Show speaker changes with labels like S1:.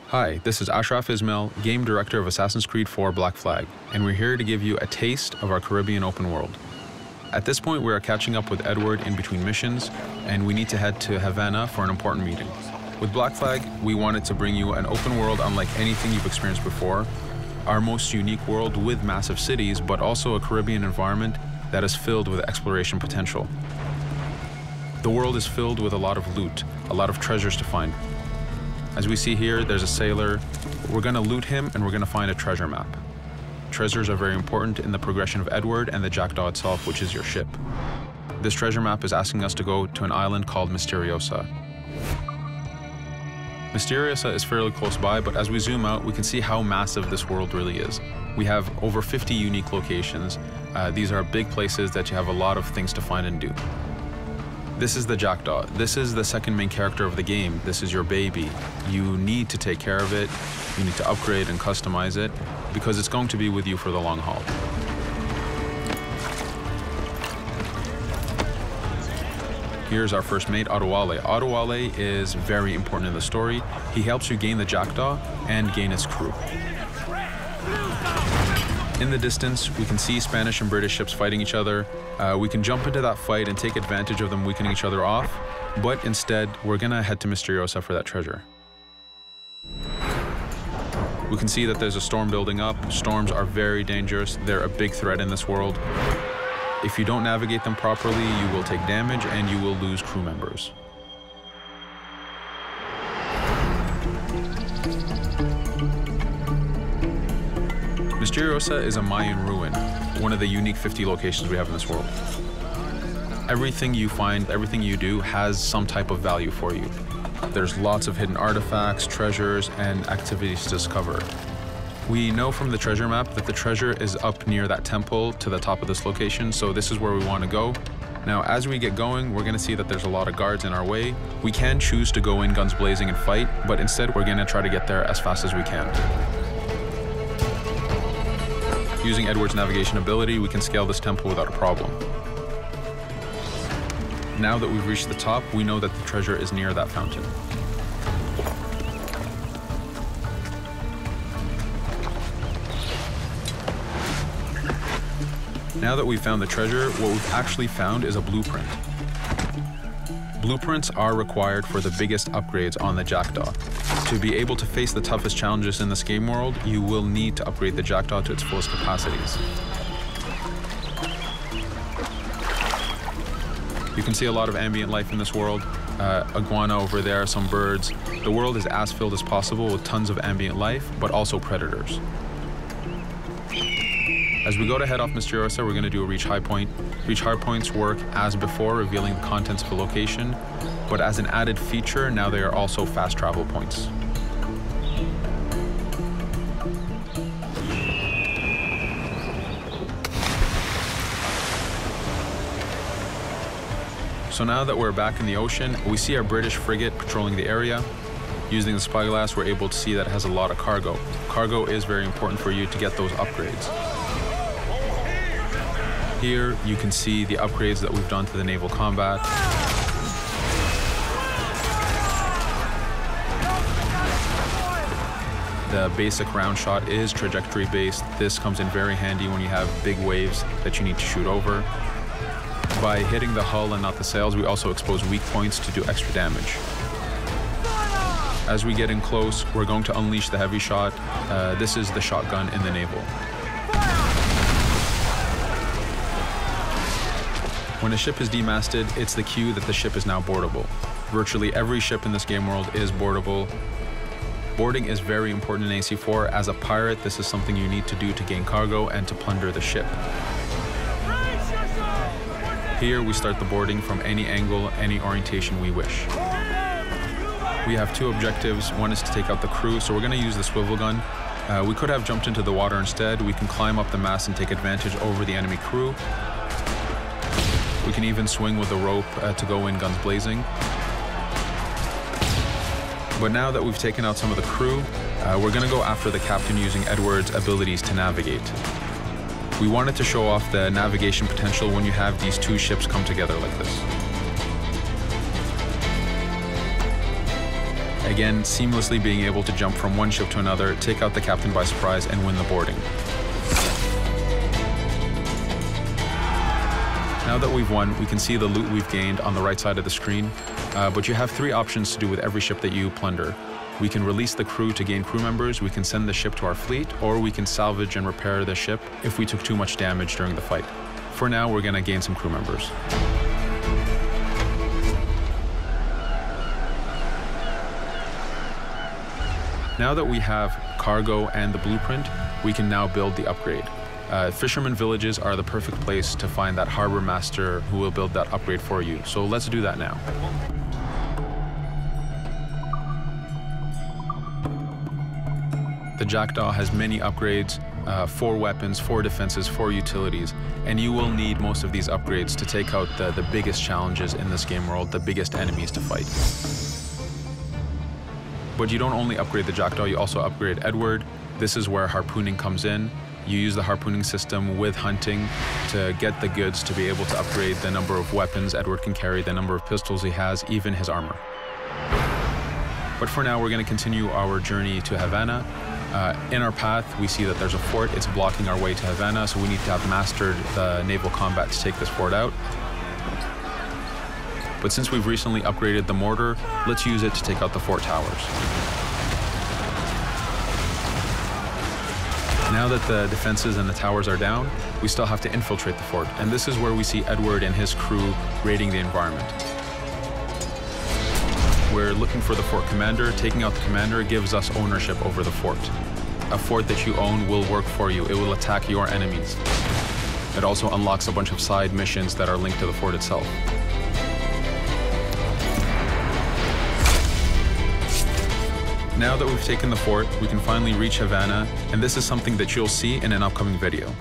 S1: Hi, this is Ashraf Ismail, Game Director of Assassin's Creed IV Black Flag, and we're here to give you a taste of our Caribbean open world. At this point, we are catching up with Edward in between missions, and we need to head to Havana for an important meeting. With Black Flag, we wanted to bring you an open world unlike anything you've experienced before, our most unique world with massive cities, but also a Caribbean environment that is filled with exploration potential. The world is filled with a lot of loot, a lot of treasures to find. As we see here, there's a sailor. We're going to loot him and we're going to find a treasure map. Treasures are very important in the progression of Edward and the Jackdaw itself, which is your ship. This treasure map is asking us to go to an island called Misteriosa. Misteriosa is fairly close by, but as we zoom out, we can see how massive this world really is. We have over 50 unique locations. These are big places that you have a lot of things to find and do. This is the Jackdaw. This is the second main character of the game. This is your baby. You need to take care of it. You need to upgrade and customize it because it's going to be with you for the long haul. Here's our first mate, Adewale. Adewale is very important in the story. He helps you gain the Jackdaw and gain its crew. In the distance, we can see Spanish and British ships fighting each other. We can jump into that fight and take advantage of them weakening each other off, but instead, we're gonna head to Misteriosa for that treasure. We can see that there's a storm building up. Storms are very dangerous. They're a big threat in this world. If you don't navigate them properly, you will take damage and you will lose crew members. Misteriosa is a Mayan ruin, one of the unique 50 locations we have in this world. Everything you find, everything you do has some type of value for you. There's lots of hidden artifacts, treasures, and activities to discover. We know from the treasure map that the treasure is up near that temple to the top of this location, so this is where we want to go. Now, as we get going, we're going to see that there's a lot of guards in our way. We can choose to go in guns blazing and fight, but instead we're going to try to get there as fast as we can. Using Edward's navigation ability, we can scale this temple without a problem. Now that we've reached the top, we know that the treasure is near that fountain. Now that we've found the treasure, what we've actually found is a blueprint. Blueprints are required for the biggest upgrades on the Jackdaw. To be able to face the toughest challenges in this game world, you will need to upgrade the Jackdaw to its fullest capacities. You can see a lot of ambient life in this world. Iguana over there, some birds. The world is as filled as possible with tons of ambient life, but also predators. As we go to head off Misteriosa, we're going to do a reach high point. Reach high points work as before, revealing the contents of a location, but as an added feature, now they are also fast travel points. So now that we're back in the ocean, we see our British frigate patrolling the area. Using the spyglass, we're able to see that it has a lot of cargo. Cargo is very important for you to get those upgrades. Here, you can see the upgrades that we've done to the Naval Combat. The basic round shot is trajectory-based. This comes in very handy when you have big waves that you need to shoot over. By hitting the hull and not the sails, we also expose weak points to do extra damage. As we get in close, we're going to unleash the heavy shot. This is the shotgun in the Naval. When a ship is demasted, it's the cue that the ship is now boardable. Virtually every ship in this game world is boardable. Boarding is very important in AC4. As a pirate, this is something you need to do to gain cargo and to plunder the ship. Here, we start the boarding from any angle, any orientation we wish. We have two objectives. One is to take out the crew, so we're going to use the swivel gun. We could have jumped into the water instead. We can climb up the mast and take advantage over the enemy crew. We can even swing with a rope to go in guns blazing. But now that we've taken out some of the crew, we're going to go after the captain using Edward's abilities to navigate. We wanted to show off the navigation potential when you have these two ships come together like this. Again, seamlessly being able to jump from one ship to another, take out the captain by surprise, and win the boarding. Now that we've won, we can see the loot we've gained on the right side of the screen, but you have three options to do with every ship that you plunder. We can release the crew to gain crew members, we can send the ship to our fleet, or we can salvage and repair the ship if we took too much damage during the fight. For now, we're going to gain some crew members. Now that we have cargo and the blueprint, we can now build the upgrade. Fisherman villages are the perfect place to find that harbor master who will build that upgrade for you. So let's do that now. The Jackdaw has many upgrades, 4 weapons, 4 defenses, 4 utilities, and you will need most of these upgrades to take out the biggest challenges in this game world, the biggest enemies to fight. But you don't only upgrade the Jackdaw, you also upgrade Edward. This is where harpooning comes in. You use the harpooning system with hunting to get the goods to be able to upgrade the number of weapons Edward can carry, the number of pistols he has, even his armor. But for now, we're going to continue our journey to Havana. In our path, we see that there's a fort. It's blocking our way to Havana, so we need to have mastered the naval combat to take this fort out. But since we've recently upgraded the mortar, let's use it to take out the fort towers. Now that the defenses and the towers are down, we still have to infiltrate the fort. And this is where we see Edward and his crew raiding the environment. We're looking for the fort commander. Taking out the commander gives us ownership over the fort. A fort that you own will work for you. It will attack your enemies. It also unlocks a bunch of side missions that are linked to the fort itself. Now that we've taken the fort, we can finally reach Havana, and this is something that you'll see in an upcoming video.